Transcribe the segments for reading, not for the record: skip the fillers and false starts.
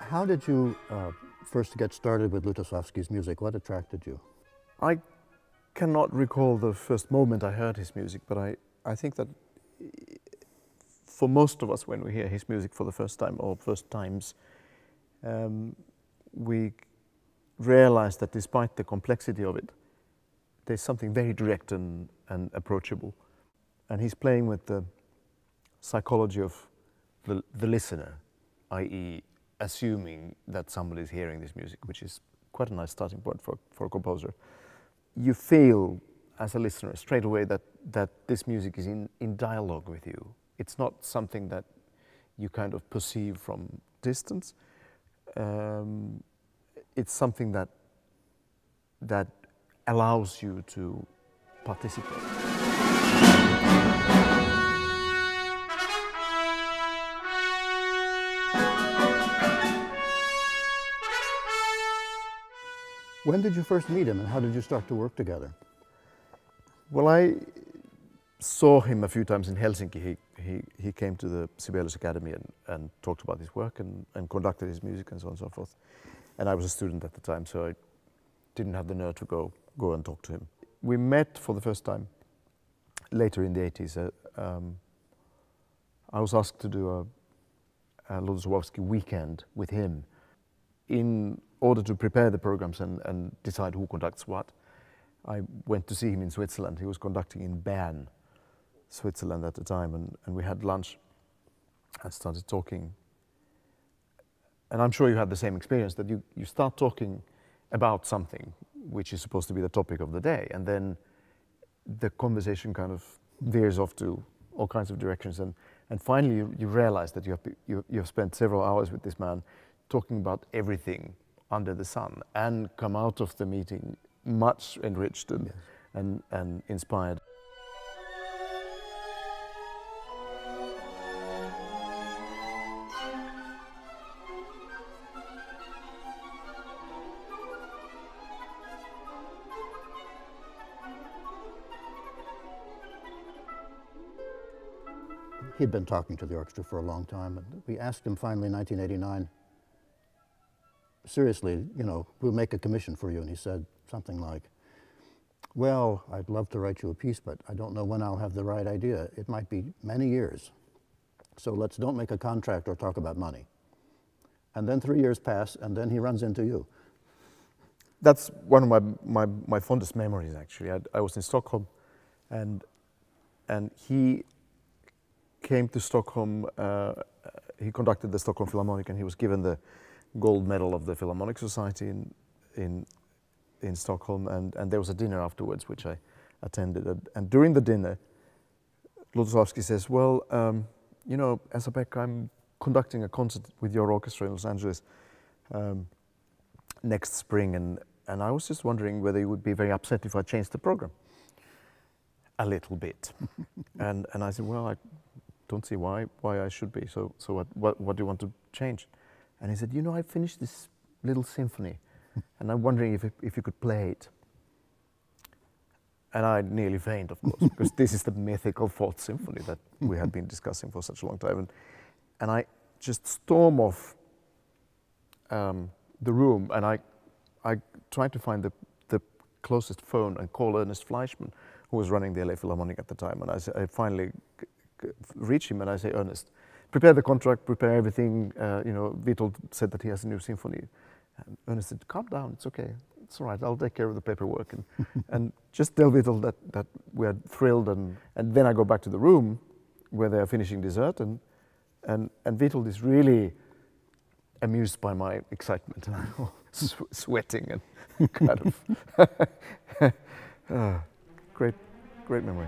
How did you first get started with Lutosławski's music? What attracted you? I cannot recall the first moment I heard his music, but I think that for most of us, when we hear his music for the first time or first times, we realize that despite the complexity of it, there's something very direct and approachable. And he's playing with the psychology of the listener, i.e. assuming that somebody is hearing this music, which is quite a nice starting point for a composer. You feel as a listener straight away that this music is in dialogue with you. It's not something that you kind of perceive from distance. It's something that allows you to participate. When did you first meet him and how did you start to work together? Well, I saw him a few times in Helsinki. He came to the Sibelius Academy and talked about his work and conducted his music and so on and so forth. And I was a student at the time, so I didn't have the nerve to go and talk to him. We met for the first time later in the 80s. I was asked to do a Lutosławski weekend with him in order to prepare the programs and decide who conducts what. I went to see him in Switzerland. He was conducting in Bern, Switzerland at the time, and we had lunch and started talking. And I'm sure you had the same experience, that you start talking about something which is supposed to be the topic of the day, and then the conversation kind of veers off to all kinds of directions, and finally you realize that you have spent several hours with this man talking about everything under the sun, and come out of the meeting much enriched and inspired. He'd been talking to the orchestra for a long time, and we asked him finally in 1989, seriously, you know, we'll make a commission for you. And he said something like, well, I'd love to write you a piece, but I don't know when I'll have the right idea. It might be many years. So don't make a contract or talk about money. And then 3 years pass, and then he runs into you. That's one of my fondest memories, actually. I was in Stockholm, and he came to Stockholm. He conducted the Stockholm Philharmonic, and he was given the gold medal of the Philharmonic Society in Stockholm, and there was a dinner afterwards which I attended, and during the dinner Lutosławski says, well, you know, Esa-Pekka, I'm conducting a concert with your orchestra in Los Angeles next spring, and I was just wondering whether you would be very upset if I changed the program a little bit. and I said, well, I don't see why I should be, so what do you want to change? And he said, you know, I finished this little symphony, and I'm wondering if you could play it. And I nearly fainted, of course, because this is the mythical Fourth Symphony that we had been discussing for such a long time. And I just storm off the room, and I tried to find the closest phone and call Ernest Fleischmann, who was running the LA Philharmonic at the time. And I finally reach him, and I say, Ernest, prepare the contract, prepare everything. You know, Witold said that he has a new symphony. And Ernest said, calm down, it's okay. It's all right, I'll take care of the paperwork. And just tell Witold that we are thrilled. And then I go back to the room where they are finishing dessert. And Witold is really amused by my excitement. And I'm sweating and kind of great memory.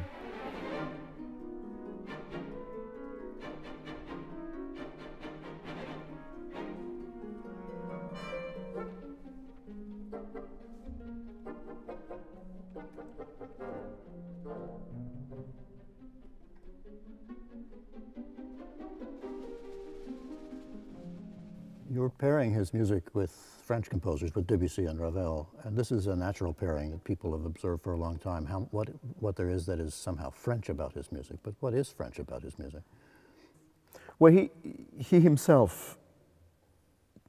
You're pairing his music with French composers, with Debussy and Ravel, and this is a natural pairing that people have observed for a long time. What there is that is somehow French about his music, but what is French about his music? Well, he himself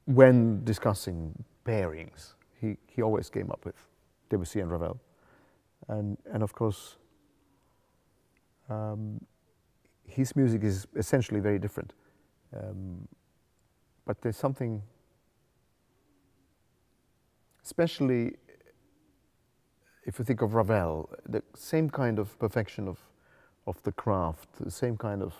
when discussing pairings, he always came up with Debussy and Ravel. And of course, his music is essentially very different. But there's something, especially if you think of Ravel, the same kind of perfection of the craft, the same kind of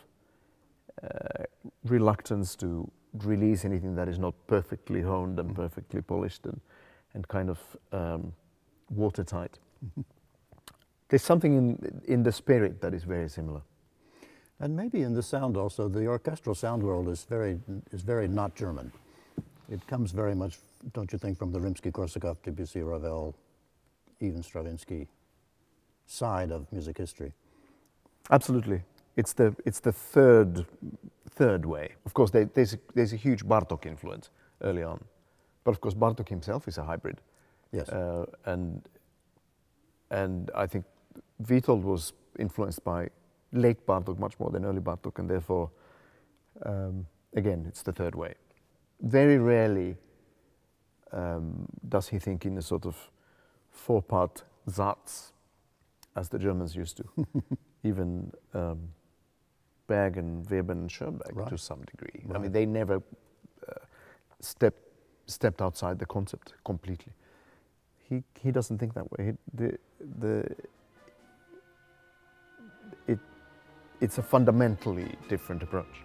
reluctance to release anything that is not perfectly honed and perfectly polished and kind of watertight. There's something in the spirit that is very similar. And maybe in the sound also, the orchestral sound world is very not German. It comes very much, don't you think, from the Rimsky-Korsakov, Debussy, Ravel, even Stravinsky side of music history. Absolutely. It's the third way. Of course, there's a huge Bartók influence early on, but of course Bartók himself is a hybrid. Yes. And I think Witold was influenced by late Bartók much more than early Bartók, and therefore, again, it's the third way. Very rarely does he think in a sort of four-part Satz, as the Germans used to. Even Berg and Weber and Schoenberg, right, to some degree. Right. I mean, they never stepped outside the concept completely. He doesn't think that way. It's a fundamentally different approach.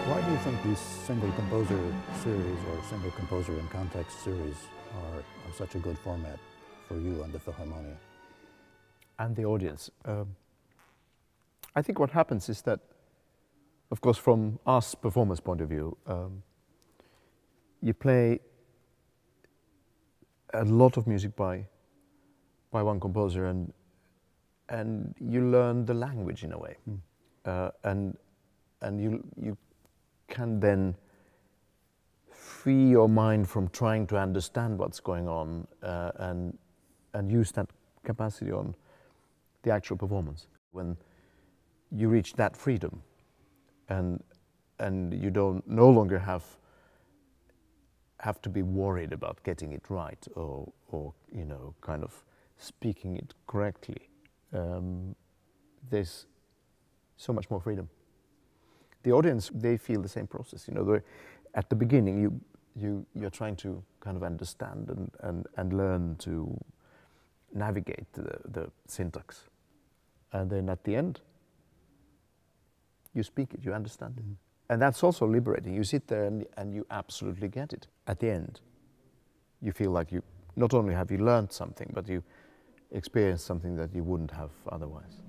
Why do you think these single composer series or single composer in context series are such a good format for you and the Philharmonia? And the audience. I think what happens is that, of course, from us performers' point of view, you play a lot of music by one composer, and you learn the language in a way, and you can then free your mind from trying to understand what's going on, and use that capacity on the actual performance. When you reach that freedom, and you no longer have to be worried about getting it right or kind of speaking it correctly, there's so much more freedom. The audience, they feel the same process. At the beginning, you're trying to kind of understand and learn to navigate the syntax. And then at the end, you speak it, you understand it. And that's also liberating. You sit there and you absolutely get it. At the end, you feel like you not only have you learned something, but you experienced something that you wouldn't have otherwise.